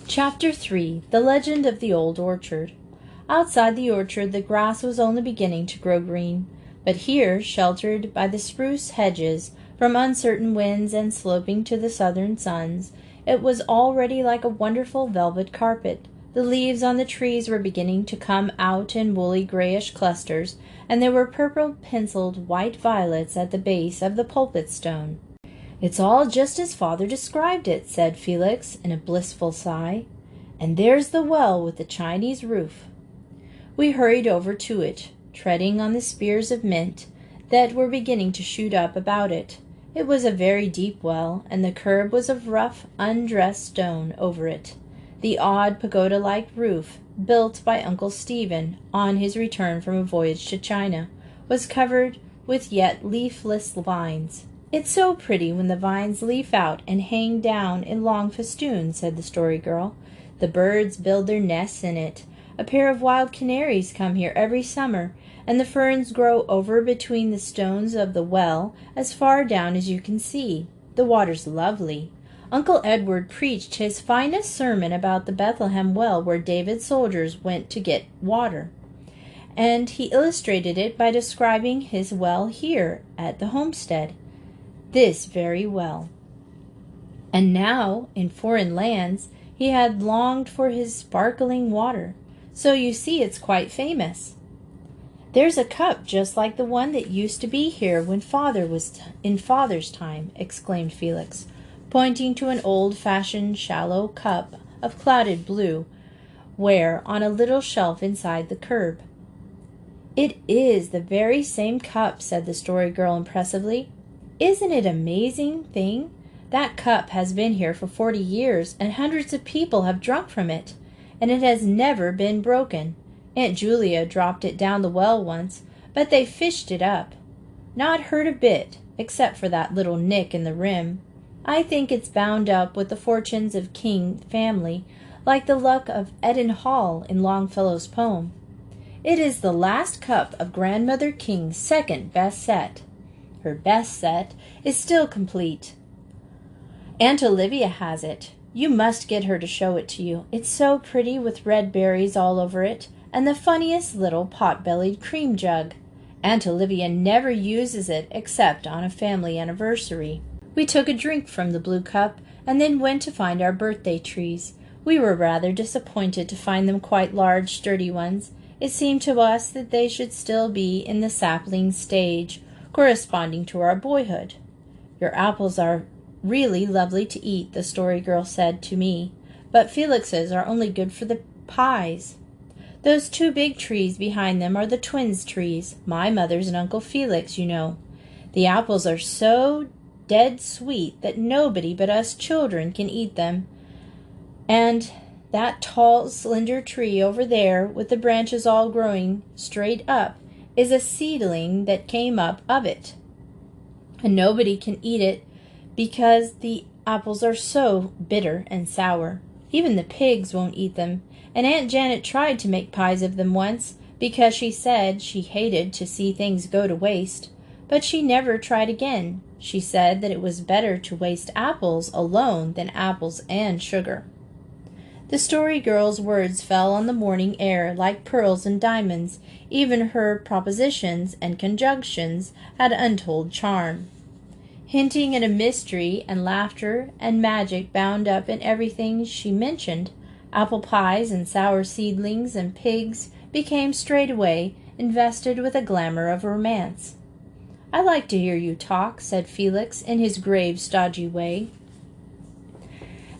Chapter 3. The Legend of the Old Orchard. Outside the orchard the grass was only beginning to grow green, but here, sheltered by the spruce hedges from uncertain winds and sloping to the southern suns, it was already like a wonderful velvet carpet. The leaves on the trees were beginning to come out in woolly grayish clusters, and there were purple-penciled white violets at the base of the pulpit stone. "It's all just as Father described it," said Felix, in a blissful sigh. "And there's the well with the Chinese roof." We hurried over to it, treading on the spears of mint that were beginning to shoot up about it. It was a very deep well, and the curb was of rough, undressed stone over it. The odd pagoda-like roof, built by Uncle Stephen on his return from a voyage to China, was covered with yet leafless vines. "It's so pretty when the vines leaf out and hang down in long festoons," said the Story Girl. "The birds build their nests in it. A pair of wild canaries come here every summer, and the ferns grow over between the stones of the well as far down as you can see. The water's lovely. Uncle Edward preached his finest sermon about the Bethlehem well where David's soldiers went to get water, and he illustrated it by describing his well here at the homestead. This very well. And now, in foreign lands, he had longed for his sparkling water, so you see it's quite famous. There's a cup just like the one that used to be here when Father was in Father's time," exclaimed Felix, pointing to an old-fashioned shallow cup of clouded blue, where on a little shelf inside the curb. "It is the very same cup," said the Story Girl impressively. "Isn't it an amazing thing? That cup has been here for 40 years, and hundreds of people have drunk from it, and it has never been broken. Aunt Julia dropped it down the well once, but they fished it up. Not hurt a bit, except for that little nick in the rim. I think it's bound up with the fortunes of King family, like the luck of Eden Hall in Longfellow's poem. It is the last cup of Grandmother King's second best set. Her best set is still complete. Aunt Olivia has it. You must get her to show it to you. It's so pretty with red berries all over it, and the funniest little pot-bellied cream jug. Aunt Olivia never uses it except on a family anniversary." We took a drink from the blue cup, and then went to find our birthday trees. We were rather disappointed to find them quite large, sturdy ones. It seemed to us that they should still be in the sapling stage, corresponding to our boyhood. "Your apples are really lovely to eat," the Story Girl said to me, "but Felix's are only good for the pies. Those two big trees behind them are the twins' trees, my mother's and Uncle Felix, you know. The apples are so dead sweet that nobody but us children can eat them. And that tall, slender tree over there, with the branches all growing straight up, is a seedling that came up of it. And nobody can eat it because the apples are so bitter and sour. Even the pigs won't eat them, and Aunt Janet tried to make pies of them once, because she said she hated to see things go to waste. But she never tried again. She said that it was better to waste apples alone than apples and sugar." The Story Girl's words fell on the morning air like pearls and diamonds. Even her propositions and conjunctions had untold charm, hinting at a mystery and laughter and magic bound up in everything she mentioned. Apple pies and sour seedlings and pigs became straightway invested with a glamour of romance. "I like to hear you talk," said Felix in his grave, stodgy way.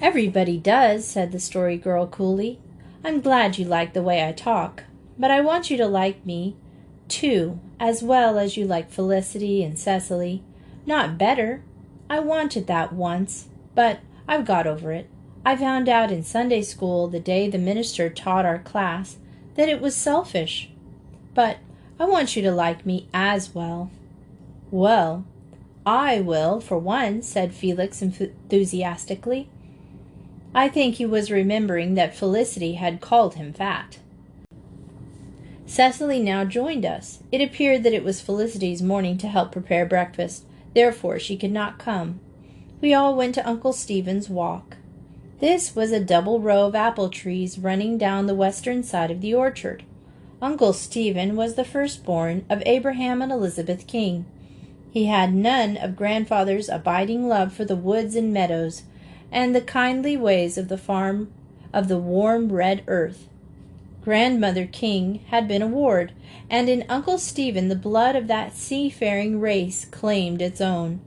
"Everybody does," said the Story Girl coolly. "I'm glad you like the way I talk, but I want you to like me, too, as well as you like Felicity and Cecily. Not better. I wanted that once, but I've got over it. I found out in Sunday school the day the minister taught our class that it was selfish. But I want you to like me as well." "Well, I will, for one," said Felix enthusiastically. I think he was remembering that Felicity had called him fat. Cecily now joined us. It appeared that it was Felicity's morning to help prepare breakfast. Therefore she could not come. We all went to Uncle Stephen's Walk. This was a double row of apple trees running down the western side of the orchard. Uncle Stephen was the firstborn of Abraham and Elizabeth King. He had none of grandfather's abiding love for the woods and meadows, and the kindly ways of the farm of the warm red earth. Grandmother King had been a ward, and in Uncle Stephen the blood of that seafaring race claimed its own.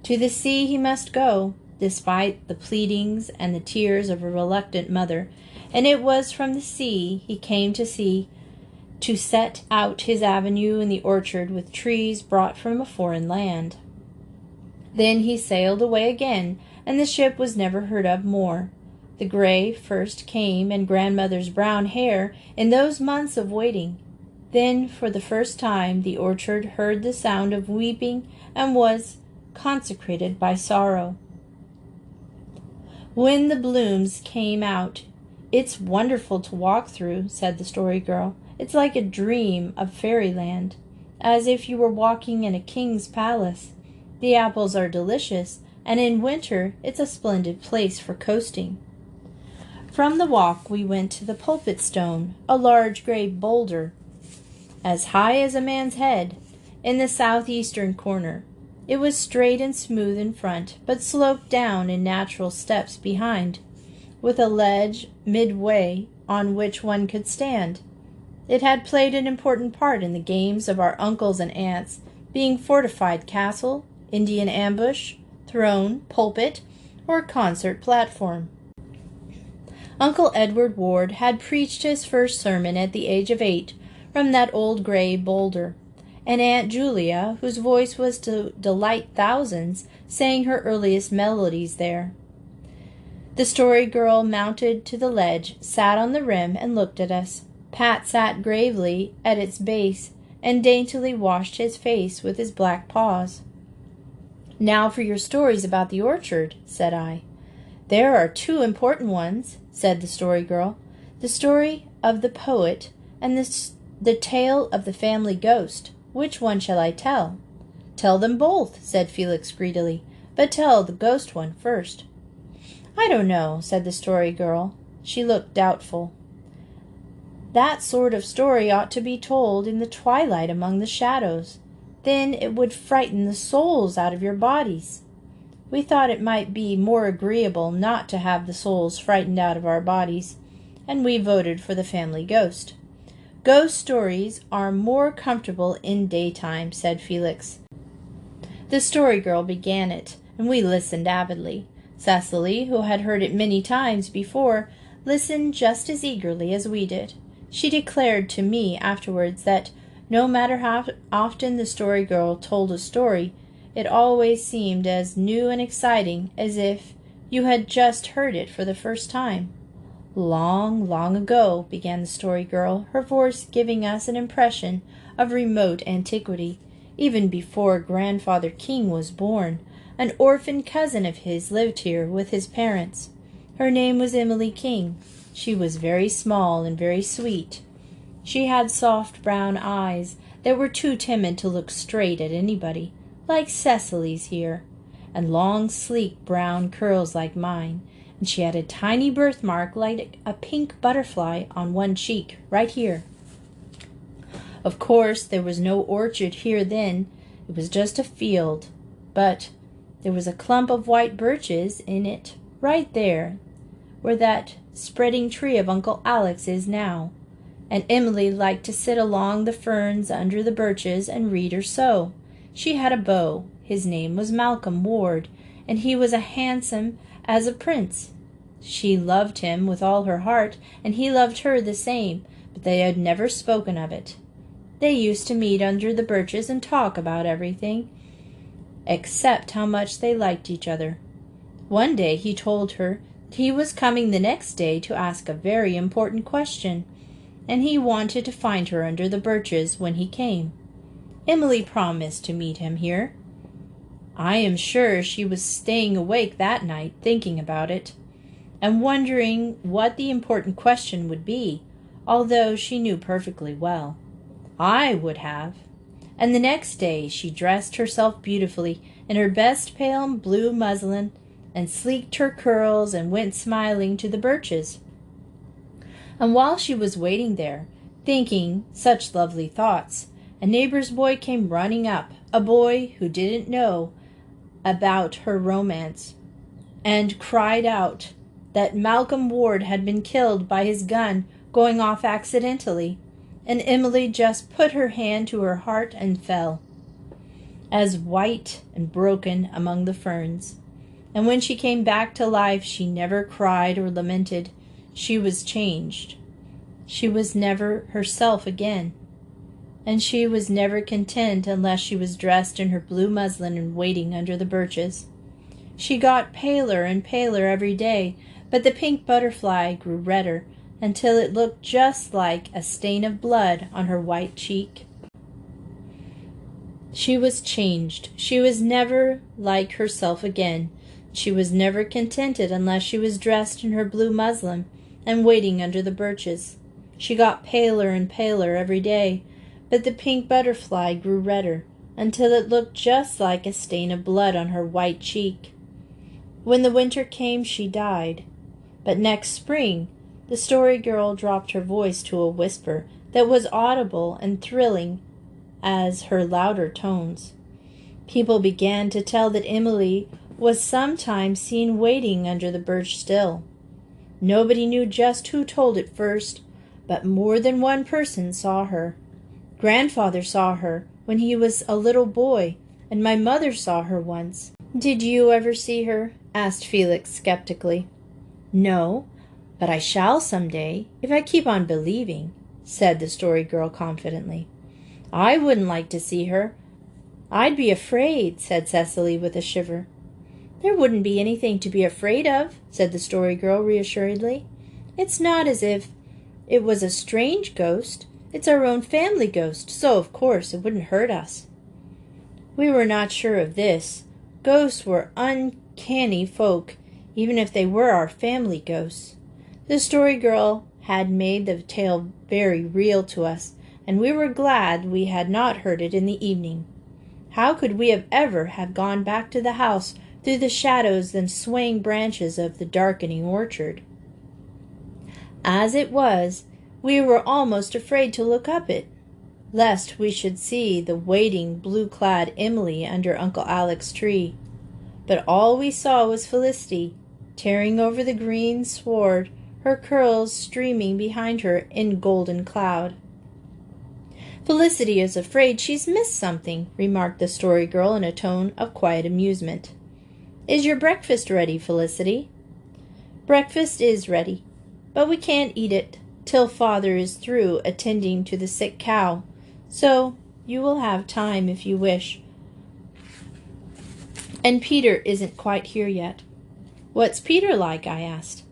To the sea he must go, despite the pleadings and the tears of a reluctant mother, and it was from the sea he came to set out his avenue in the orchard with trees brought from a foreign land. Then he sailed away again, and the ship was never heard of more. The gray first came, and grandmother's brown hair, in those months of waiting. Then, for the first time, the orchard heard the sound of weeping and was consecrated by sorrow. When the blooms came out, "It's wonderful to walk through," said the Story Girl. "It's like a dream of fairyland, as if you were walking in a king's palace. The apples are delicious, and in winter it's a splendid place for coasting." From the walk we went to the pulpit stone, a large gray boulder, as high as a man's head, in the southeastern corner. It was straight and smooth in front, but sloped down in natural steps behind, with a ledge midway on which one could stand. It had played an important part in the games of our uncles and aunts, being fortified castle, Indian ambush, throne, pulpit, or concert platform. Uncle Edward Ward had preached his first sermon at the age of 8 from that old gray boulder, and Aunt Julia, whose voice was to delight thousands, sang her earliest melodies there. The Story Girl mounted to the ledge, sat on the rim, and looked at us. Pat sat gravely at its base and daintily washed his face with his black paws. "Now for your stories about the orchard," said I. "There are 2 important ones," said the Story Girl. "The story of the poet and the tale of the family ghost. Which one shall I tell?" "Tell them both," said Felix greedily, "but tell the ghost one first." "I don't know," said the Story Girl. She looked doubtful. "That sort of story ought to be told in the twilight among the shadows. Then it would frighten the souls out of your bodies." We thought it might be more agreeable not to have the souls frightened out of our bodies, and we voted for the family ghost. "Ghost stories are more comfortable in daytime," said Felix. The Story Girl began it, and we listened avidly. Cecily, who had heard it many times before, listened just as eagerly as we did. She declared to me afterwards that no matter how often the Story Girl told a story, it always seemed as new and exciting as if you had just heard it for the first time. "Long, long ago," began the Story Girl, her voice giving us an impression of remote antiquity, even before Grandfather King was born, an orphan cousin of his lived here with his parents. Her name was Emily King. She was very small and very sweet. She had soft brown eyes that were too timid to look straight at anybody, like Cecily's here, and long, sleek brown curls like mine, and she had a tiny birthmark like a pink butterfly on one cheek, right here. Of course, there was no orchard here then. It was just a field, but there was a clump of white birches in it, right there, where that spreading tree of Uncle Alex is now, and Emily liked to sit along the ferns under the birches and read or sew. She had a beau. His name was Malcolm Ward, and he was as handsome as a prince. She loved him with all her heart, and he loved her the same, but they had never spoken of it. They used to meet under the birches and talk about everything, except how much they liked each other. One day he told her that he was coming the next day to ask a very important question, and he wanted to find her under the birches when he came. Emily promised to meet him here. I am sure she was staying awake that night thinking about it, and wondering what the important question would be, although she knew perfectly well. I would have. And the next day she dressed herself beautifully in her best pale blue muslin and sleeked her curls and went smiling to the birches. And while she was waiting there, thinking such lovely thoughts, a neighbor's boy came running up, a boy who didn't know about her romance, and cried out that Malcolm Ward had been killed by his gun going off accidentally, and Emily just put her hand to her heart and fell, as white and broken among the ferns. And when she came back to life, she never cried or lamented. She was changed. She was never herself again. And she was never content unless she was dressed in her blue muslin and waiting under the birches. She got paler and paler every day, but the pink butterfly grew redder until it looked just like a stain of blood on her white cheek. She was changed. She was never like herself again. She was never contented unless she was dressed in her blue muslin and waiting under the birches. She got paler and paler every day, but the pink butterfly grew redder until it looked just like a stain of blood on her white cheek. When the winter came, she died. But next spring, the Story Girl dropped her voice to a whisper that was audible and thrilling as her louder tones. People began to tell that Emily was sometimes seen waiting under the birch still. Nobody knew just who told it first, but more than one person saw her. Grandfather saw her when he was a little boy, and my mother saw her once. "Did you ever see her?" asked Felix skeptically. "No, but I shall some day, if I keep on believing," said the Story Girl confidently. "I wouldn't like to see her. I'd be afraid," said Cecily with a shiver. "There wouldn't be anything to be afraid of," said the Story Girl reassuringly. "It's not as if it was a strange ghost. It's our own family ghost, so of course it wouldn't hurt us." We were not sure of this. Ghosts were uncanny folk, even if they were our family ghosts. The Story Girl had made the tale very real to us, and we were glad we had not heard it in the evening. How could we ever have gone back to the house through the shadows and swaying branches of the darkening orchard? As it was, we were almost afraid to look up it, lest we should see the waiting, blue-clad Emily under Uncle Alec's tree. But all we saw was Felicity, tearing over the green sward, her curls streaming behind her in golden cloud. "Felicity is afraid she's missed something," remarked the Story Girl in a tone of quiet amusement. "Is your breakfast ready, Felicity?" "Breakfast is ready, but we can't eat it till Father is through attending to the sick cow, so you will have time if you wish. And Peter isn't quite here yet." "What's Peter like?" I asked.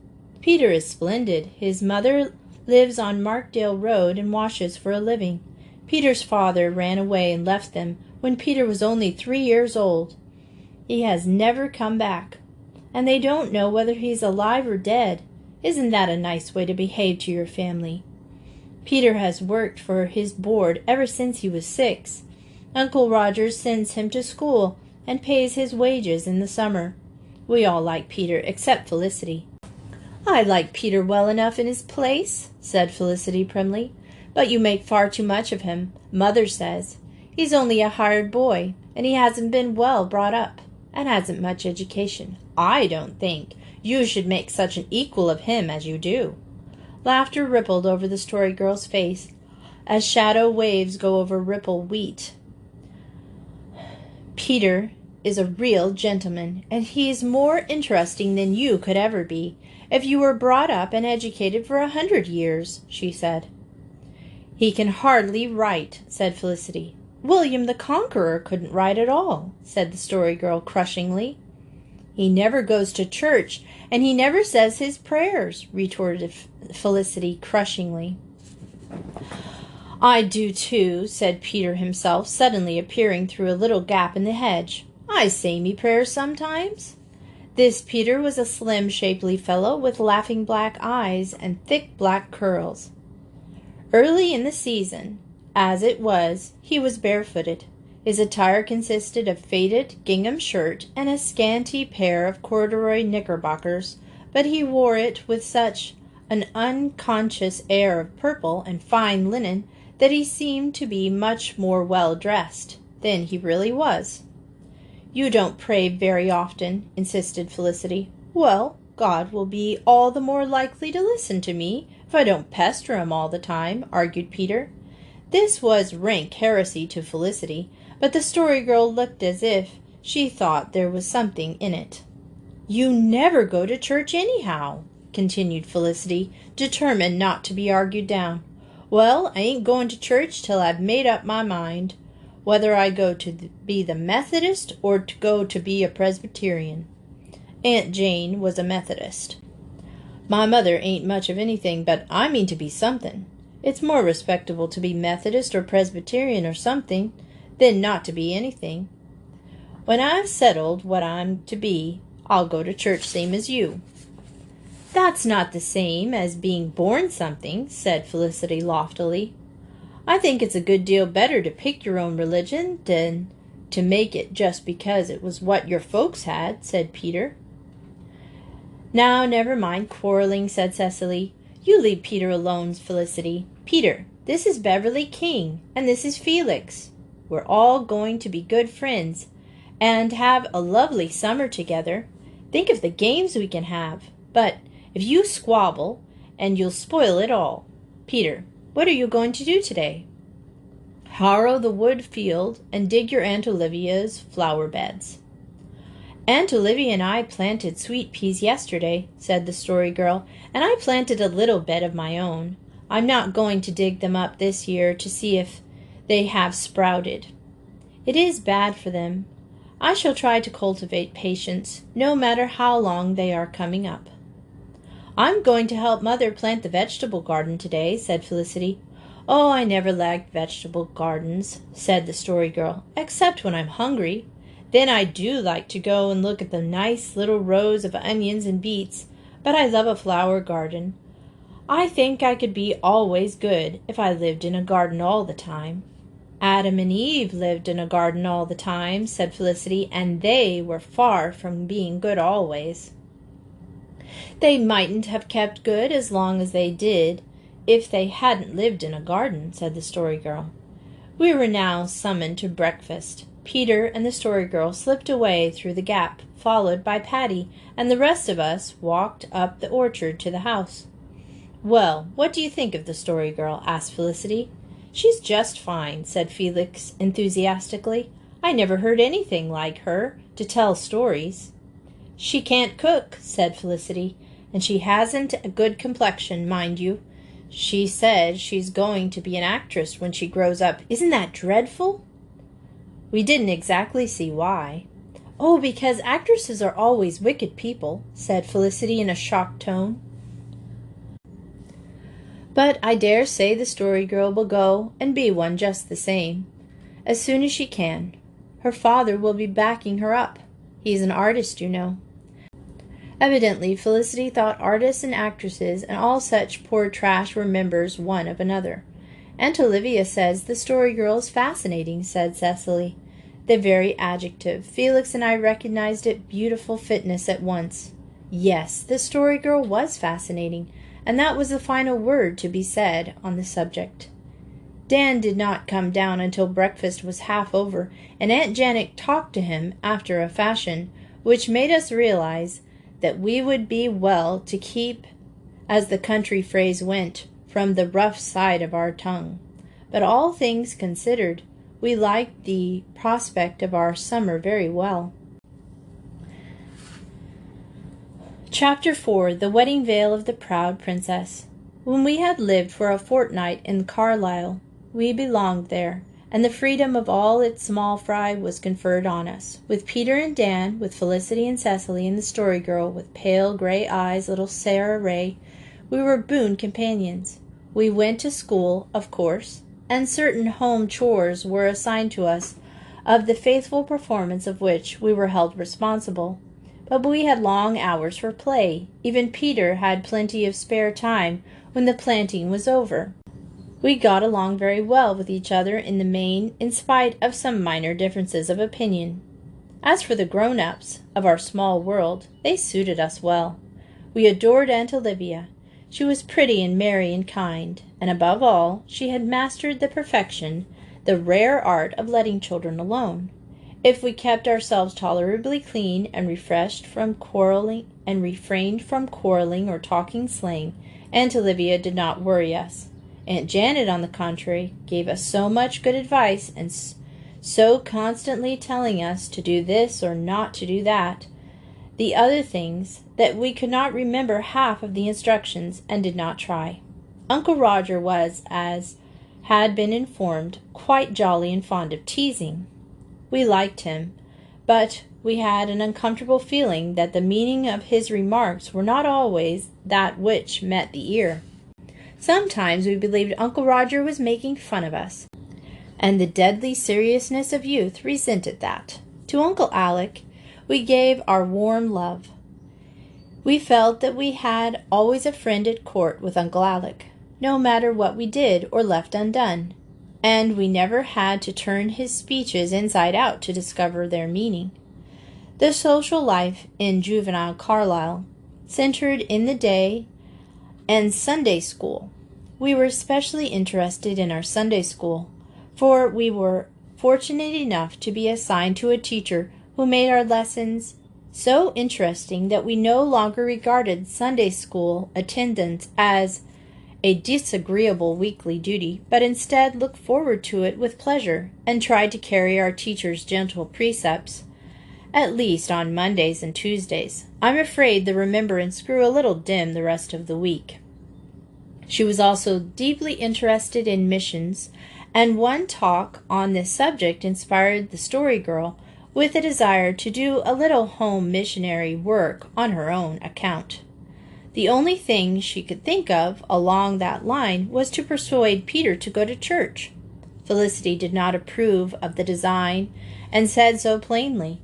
"Peter is splendid. His mother lives on Markdale Road and washes for a living. Peter's father ran away and left them when Peter was only 3 years old. He has never come back, and they don't know whether he's alive or dead. Isn't that a nice way to behave to your family? Peter has worked for his board ever since he was 6. Uncle Roger sends him to school and pays his wages in the summer. We all like Peter except Felicity." "I like Peter well enough in his place," said Felicity primly, "but you make far too much of him. Mother says he's only a hired boy, and he hasn't been well brought up, and hasn't much education. I don't think you should make such an equal of him as you do." Laughter rippled over the Story Girl's face, as shadow waves go over rippled wheat. "Peter is a real gentleman, and he's more interesting than you could ever be, if you were brought up and educated for 100 years, she said. "He can hardly write," said Felicity. "William the Conqueror couldn't write at all," said the Story Girl crushingly. "He never goes to church, and he never says his prayers," retorted Felicity crushingly. "I do too," said Peter himself, suddenly appearing through a little gap in the hedge. "I say me prayers sometimes." This Peter was a slim, shapely fellow with laughing black eyes and thick black curls. Early in the season, as it was, he was barefooted. His attire consisted of faded gingham shirt and a scanty pair of corduroy knickerbockers, but he wore it with such an unconscious air of purple and fine linen that he seemed to be much more well-dressed than he really was. "You don't pray very often," insisted Felicity. "Well, God will be all the more likely to listen to me if I don't pester him all the time," argued Peter. This was rank heresy to Felicity, but the Story Girl looked as if she thought there was something in it. "You never go to church anyhow," continued Felicity, determined not to be argued down. "Well, I ain't going to church till I've made up my mind whether I go to be the Methodist or to go to be a Presbyterian." Aunt Jane was a Methodist. "My mother ain't much of anything, but I mean to be something. It's more respectable to be Methodist or Presbyterian or something than not to be anything. When I've settled what I'm to be, I'll go to church same as you." "That's not the same as being born something," said Felicity loftily. "I think it's a good deal better to pick your own religion than to make it just because it was what your folks had," said Peter. "Now, never mind quarreling," said Cecily. "You leave Peter alone, Felicity. Peter, this is Beverly King, and this is Felix. We're all going to be good friends and have a lovely summer together. Think of the games we can have. But if you squabble, and you'll spoil it all. Peter, what are you going to do today?" "Harrow the wood field and dig your Aunt Olivia's flower beds." "Aunt Olivia and I planted sweet peas yesterday," said the Story Girl, "and I planted a little bed of my own. I'm not going to dig them up this year to see if they have sprouted. It is bad for them. I shall try to cultivate patience, no matter how long they are coming up." "I'm going to help Mother plant the vegetable garden today," said Felicity. "Oh, I never liked vegetable gardens," said the Story Girl, "except when I'm hungry. Then I do like to go and look at the nice little rows of onions and beets, but I love a flower garden. I think I could be always good if I lived in a garden all the time." "Adam and Eve lived in a garden all the time," said Felicity, "and they were far from being good always." "They mightn't have kept good as long as they did if they hadn't lived in a garden," said the Story Girl. We were now summoned to breakfast. Peter and the Story Girl slipped away through the gap, followed by Patty, and the rest of us walked up the orchard to the house. "Well, what do you think of the Story Girl?" asked Felicity. "She's just fine," said Felix enthusiastically. "I never heard anything like her to tell stories." "She can't cook," said Felicity, "and she hasn't a good complexion, mind you. She said she's going to be an actress when she grows up. Isn't that dreadful?" We didn't exactly see why. "Oh, because actresses are always wicked people," said Felicity in a shocked tone. "But I dare say the Story Girl will go and be one just the same, as soon as she can. Her father will be backing her up. He's an artist, you know." Evidently Felicity thought artists and actresses and all such poor trash were members one of another. "Aunt Olivia says the Story Girl is fascinating," said Cecily. The very adjective. Felix and I recognized its beautiful fitness at once. Yes, the Story Girl was fascinating, and that was the final word to be said on the subject. Dan did not come down until breakfast was half over, and Aunt Janet talked to him after a fashion which made us realize that we would be well to keep, as the country phrase went, from the rough side of our tongue. But all things considered, we liked the prospect of our summer very well. Chapter 4. The Wedding Veil of the Proud Princess. When we had lived for a fortnight in Carlisle, we belonged there, and the freedom of all its small fry was conferred on us. With Peter and Dan, with Felicity and Cecily and the Story Girl, with pale gray eyes little Sara Ray, we were boon companions. We went to school, of course, and certain home chores were assigned to us, of the faithful performance of which we were held responsible. But we had long hours for play. Even Peter had plenty of spare time when the planting was over. We got along very well with each other in the main, in spite of some minor differences of opinion. As for the grown-ups of our small world, they suited us well. We adored Aunt Olivia. She was pretty and merry and kind, and above all, she had mastered the perfection, the rare art of letting children alone. If we kept ourselves tolerably clean and refrained from quarreling or talking slang, Aunt Olivia did not worry us. Aunt Janet, on the contrary, gave us so much good advice, and so constantly telling us to do this or not to do that, the other things, that we could not remember half of the instructions and did not try. Uncle Roger was, as had been informed, quite jolly and fond of teasing. We liked him, but we had an uncomfortable feeling that the meaning of his remarks were not always that which met the ear. Sometimes we believed Uncle Roger was making fun of us, and the deadly seriousness of youth resented that. To Uncle Alec we gave our warm love. We felt that we had always a friend at court with Uncle Alec, no matter what we did or left undone, and we never had to turn his speeches inside out to discover their meaning. The social life in juvenile Carlisle centered in the day and Sunday school. We were especially interested in our Sunday school, for we were fortunate enough to be assigned to a teacher who made our lessons so interesting that we no longer regarded Sunday school attendance as a disagreeable weekly duty, but instead looked forward to it with pleasure and tried to carry our teacher's gentle precepts, at least on Mondays and Tuesdays. I'm afraid the remembrance grew a little dim the rest of the week. She was also deeply interested in missions, and one talk on this subject inspired the Story Girl with a desire to do a little home missionary work on her own account. The only thing she could think of along that line was to persuade Peter to go to church. Felicity did not approve of the design and said so plainly.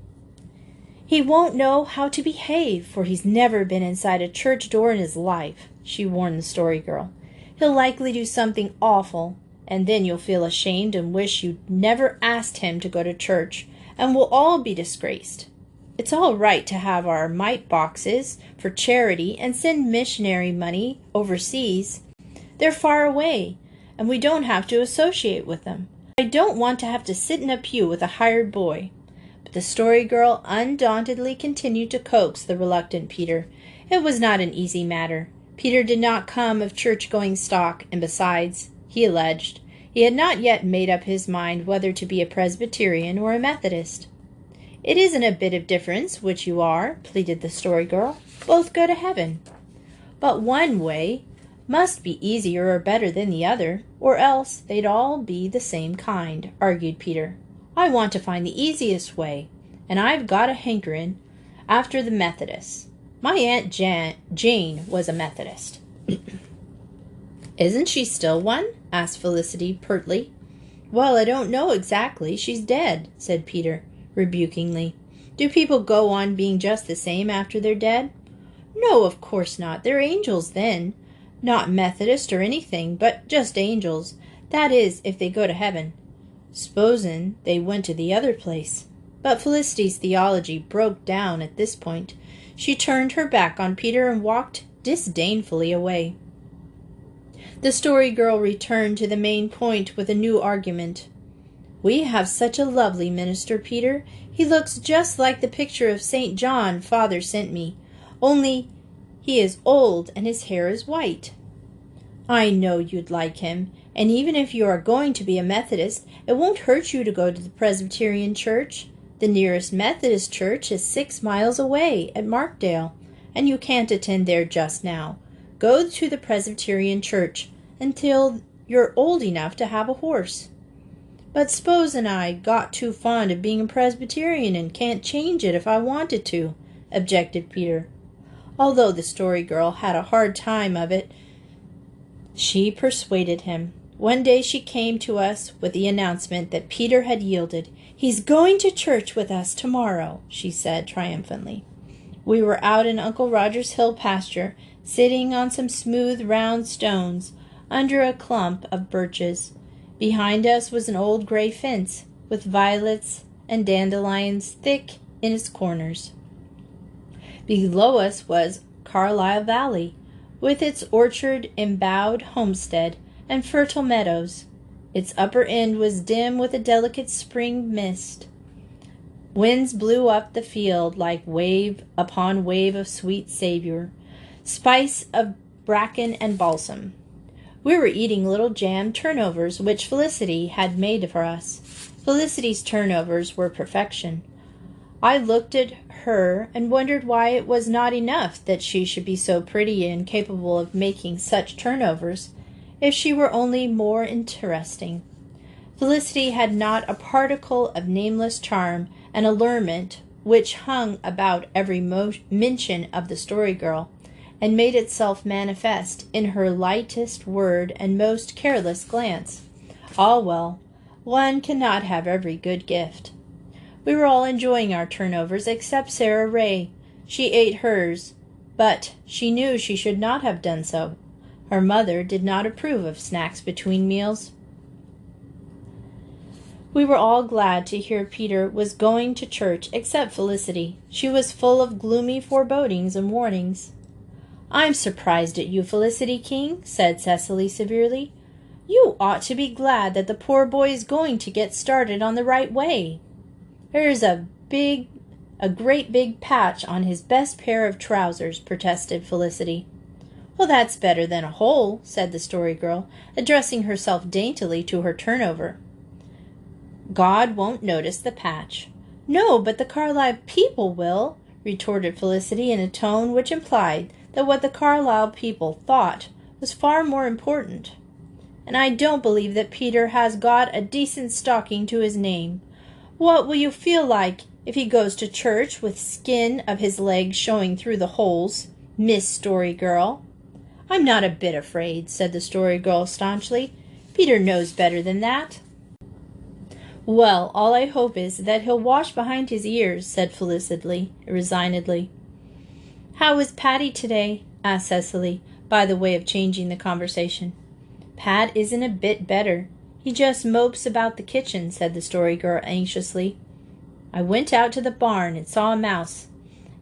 "He won't know how to behave, for he's never been inside a church door in his life," she warned the Story Girl. "He'll likely do something awful, and then you'll feel ashamed and wish you'd never asked him to go to church, and we'll all be disgraced. It's all right to have our mite boxes for charity and send missionary money overseas. They're far away, and we don't have to associate with them. I don't want to have to sit in a pew with a hired boy." But the Story Girl undauntedly continued to coax the reluctant Peter. It was not an easy matter. Peter did not come of church-going stock, and besides, he alleged, he had not yet made up his mind whether to be a Presbyterian or a Methodist. "It isn't a bit of difference which you are," pleaded the Story Girl. "Both go to heaven." "But one way must be easier or better than the other, or else they'd all be the same kind," argued Peter. "I want to find the easiest way, and I've got a hankering after the Methodists. My Aunt Jane was a Methodist." "Isn't she still one?" asked Felicity pertly. "Well, I don't know exactly. She's dead," said Peter rebukingly. "Do people go on being just the same after they're dead?" "No, of course not. They're angels then. Not Methodist or anything, but just angels. That is, if they go to heaven. S'posen they went to the other place." But Felicity's theology broke down at this point. She turned her back on Peter and walked disdainfully away. The Story Girl returned to the main point with a new argument. "We have such a lovely minister, Peter. He looks just like the picture of St. John Father sent me, only he is old and his hair is white." "I know you'd like him, and even if you are going to be a Methodist, it won't hurt you to go to the Presbyterian church. The nearest Methodist church is 6 miles away at Markdale, and you can't attend there just now. Go to the Presbyterian church until you're old enough to have a horse." "But s'posen I got too fond of being a Presbyterian and can't change it if I wanted to," objected Peter. Although the Story Girl had a hard time of it, she persuaded him. One day she came to us with the announcement that Peter had yielded. "He's going to church with us tomorrow," she said triumphantly. We were out in Uncle Roger's hill pasture, sitting on some smooth round stones under a clump of birches. Behind us was an old gray fence, with violets and dandelions thick in its corners. Below us was Carlisle Valley, with its orchard-embowed homestead and fertile meadows. Its upper end was dim with a delicate spring mist. Winds blew up the field like wave upon wave of sweet savour, spice of bracken and balsam. We were eating little jam turnovers which Felicity had made for us. Felicity's turnovers were perfection. I looked at her and wondered why it was not enough that she should be so pretty and capable of making such turnovers, if she were only more interesting. Felicity had not a particle of nameless charm and allurement which hung about every mention of the Story Girl, and made itself manifest in her lightest word and most careless glance. All well, one cannot have every good gift. We were all enjoying our turnovers except Sara Ray. She ate hers, but she knew she should not have done so. Her mother did not approve of snacks between meals. We were all glad to hear Peter was going to church, except Felicity. She was full of gloomy forebodings and warnings. "I'm surprised at you, Felicity King," said Cecily severely. "You ought to be glad that the poor boy is going to get started on the right way. There's a great big patch on his best pair of trousers," protested Felicity. "Well, that's better than a hole," said the Story Girl, addressing herself daintily to her turnover. "God won't notice the patch." "No, but the Carlisle people will," retorted Felicity in a tone which implied that what the Carlisle people thought was far more important. "And I don't believe that Peter has got a decent stocking to his name. What will you feel like if he goes to church with skin of his legs showing through the holes, Miss Story Girl?" "I'm not a bit afraid," said the Story Girl staunchly. "Peter knows better than that." "Well, all I hope is that he'll wash behind his ears," said Felicity resignedly. "How is Patty today?" asked Cecily, by the way of changing the conversation. "Pat isn't a bit better. He just mopes about the kitchen," said the Story Girl anxiously. "I went out to the barn and saw a mouse,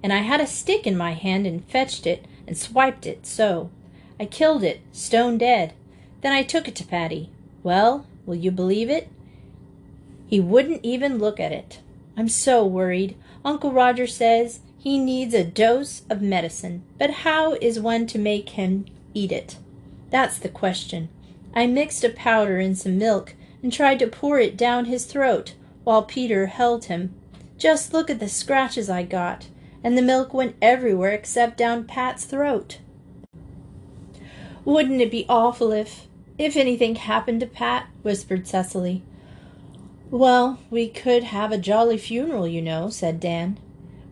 and I had a stick in my hand and fetched it and swiped it so. I killed it, stone dead. Then I took it to Patty. Well, will you believe it? He wouldn't even look at it. I'm so worried. Uncle Roger says he needs a dose of medicine, but how is one to make him eat it? That's the question. I mixed a powder in some milk and tried to pour it down his throat while Peter held him. Just look at the scratches I got, and the milk went everywhere except down Pat's throat." "Wouldn't it be awful if anything happened to Pat?" whispered Cecily. "Well, we could have a jolly funeral, you know," said Dan.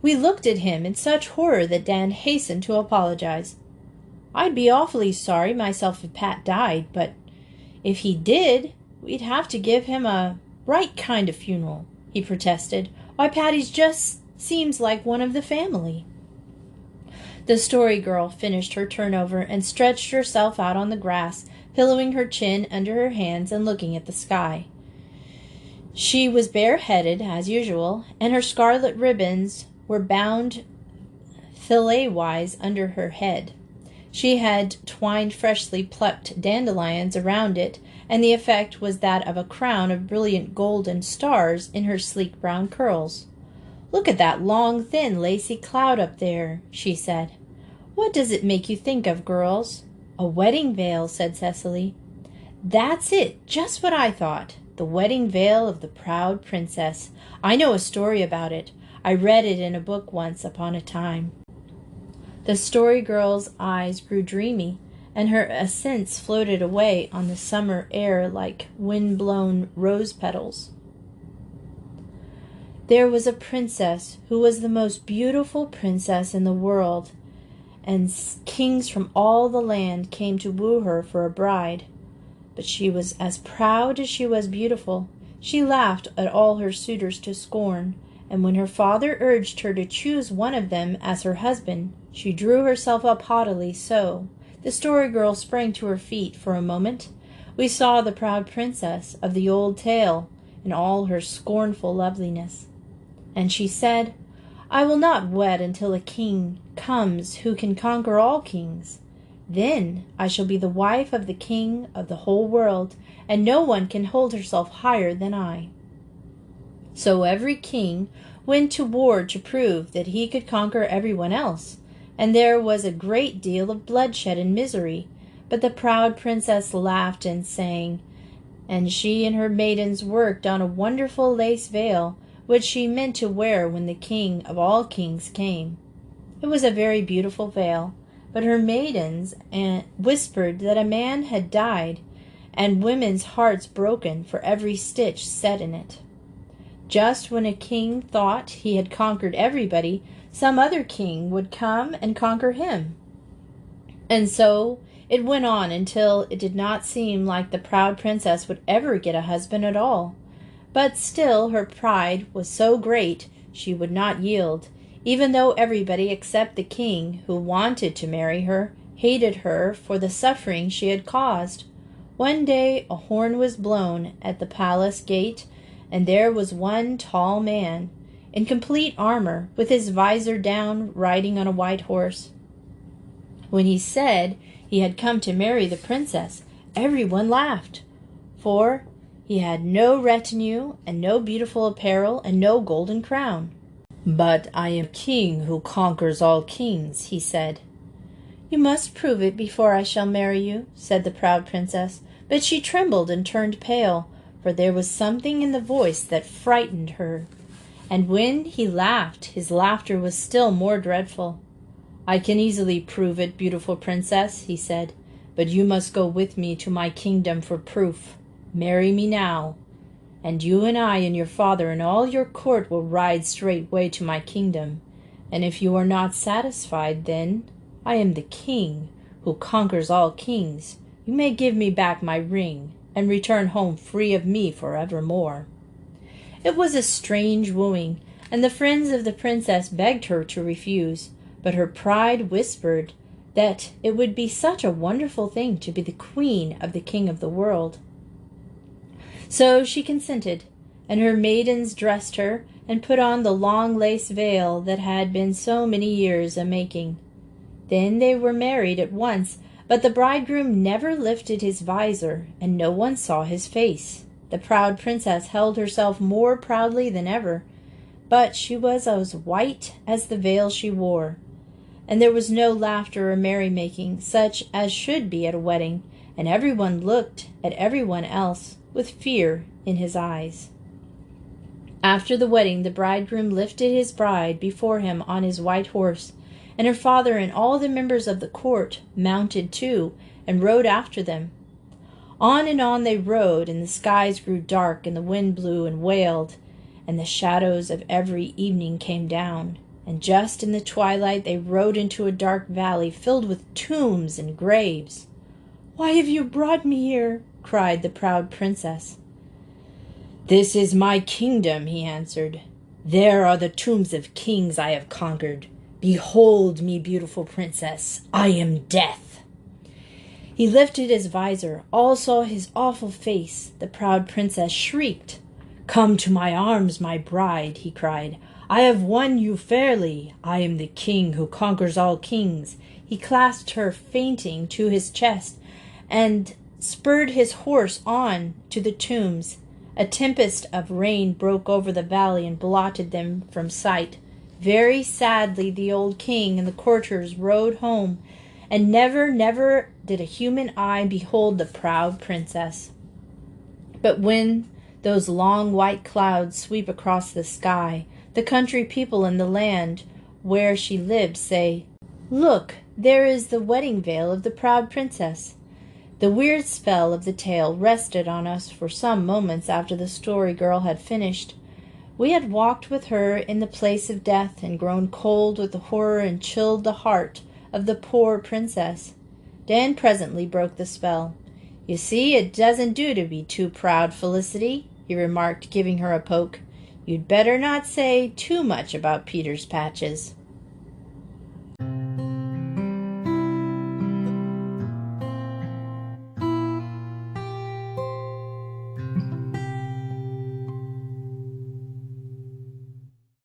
We looked at him in such horror that Dan hastened to apologize. "I'd be awfully sorry myself if Pat died, but if he did, we'd have to give him a right kind of funeral," he protested. "Why, Patty's just seems like one of the family." The Story Girl finished her turnover and stretched herself out on the grass, pillowing her chin under her hands and looking at the sky. She was bareheaded, as usual, and her scarlet ribbons were bound fillet-wise under her head. She had twined freshly plucked dandelions around it, and the effect was that of a crown of brilliant golden stars in her sleek brown curls. "Look at that long, thin, lacy cloud up there," she said. "What does it make you think of, girls?" "A wedding veil," said Cecily. "That's it, just what I thought. The wedding veil of the proud princess. I know a story about it. I read it in a book once upon a time." The Story Girl's eyes grew dreamy, and her accents floated away on the summer air like wind-blown rose petals. "There was a princess who was the most beautiful princess in the world, and kings from all the land came to woo her for a bride. But she was as proud as she was beautiful. She laughed at all her suitors to scorn, and when her father urged her to choose one of them as her husband, she drew herself up haughtily so The Story Girl sprang to her feet for a moment. We saw the proud princess of the old tale in all her scornful loveliness. And she said, "I will not wed until a king comes who can conquer all kings. Then I shall be the wife of the king of the whole world, and no one can hold herself higher than I." So every king went to war to prove that he could conquer everyone else, and there was a great deal of bloodshed and misery. But the proud princess laughed and sang, and she and her maidens worked on a wonderful lace veil, which she meant to wear when the king of all kings came. It was a very beautiful veil, but her maidens whispered that a man had died, and women's hearts broken for every stitch set in it. Just when a king thought he had conquered everybody, some other king would come and conquer him. And so it went on until it did not seem like the proud princess would ever get a husband at all. But still her pride was so great she would not yield, even though everybody except the king, who wanted to marry her, hated her for the suffering she had caused. One day a horn was blown at the palace gate, and there was one tall man, in complete armor, with his visor down, riding on a white horse. When he said he had come to marry the princess, everyone laughed, for he had no retinue, and no beautiful apparel, and no golden crown. "But I am king who conquers all kings," he said. "You must prove it before I shall marry you," said the proud princess, but she trembled and turned pale, for there was something in the voice that frightened her. And when he laughed, his laughter was still more dreadful. "I can easily prove it, beautiful princess," he said, "but you must go with me to my kingdom for proof. Marry me now, and you and I and your father and all your court will ride straightway to my kingdom. And if you are not satisfied, then I am the king who conquers all kings. You may give me back my ring, and return home free of me forevermore." It was a strange wooing, and the friends of the princess begged her to refuse, but her pride whispered that it would be such a wonderful thing to be the queen of the king of the world. So she consented, and her maidens dressed her and put on the long lace veil that had been so many years a-making. Then they were married at once, but the bridegroom never lifted his visor, and no one saw his face. The proud princess held herself more proudly than ever, but she was as white as the veil she wore. And there was no laughter or merrymaking, such as should be at a wedding, and everyone looked at everyone else with fear in his eyes. After the wedding, the bridegroom lifted his bride before him on his white horse, and her father and all the members of the court mounted too, and rode after them. On and on they rode, and the skies grew dark, and the wind blew and wailed, and the shadows of every evening came down. And just in the twilight they rode into a dark valley filled with tombs and graves. "Why have you brought me here?" cried the proud princess. "This is my kingdom," he answered. "There are the tombs of kings I have conquered. Behold me, beautiful princess. I am Death." He lifted his visor. All saw his awful face. The proud princess shrieked. "Come to my arms, my bride," he cried. "I have won you fairly. I am the king who conquers all kings." He clasped her fainting to his chest and spurred his horse on to the tombs. A tempest of rain broke over the valley and blotted them from sight. Very sadly the old king and the courtiers rode home, and never, never did a human eye behold the proud princess. But when those long white clouds sweep across the sky, the country people in the land where she lived say, "Look, there is the wedding veil of the proud princess." The weird spell of the tale rested on us for some moments after the Story Girl had finished. We had walked with her in the place of death and grown cold with the horror and chilled the heart of the poor princess. Dan presently broke the spell. "You see, it doesn't do to be too proud, Felicity," he remarked, giving her a poke. "You'd better not say too much about Peter's patches."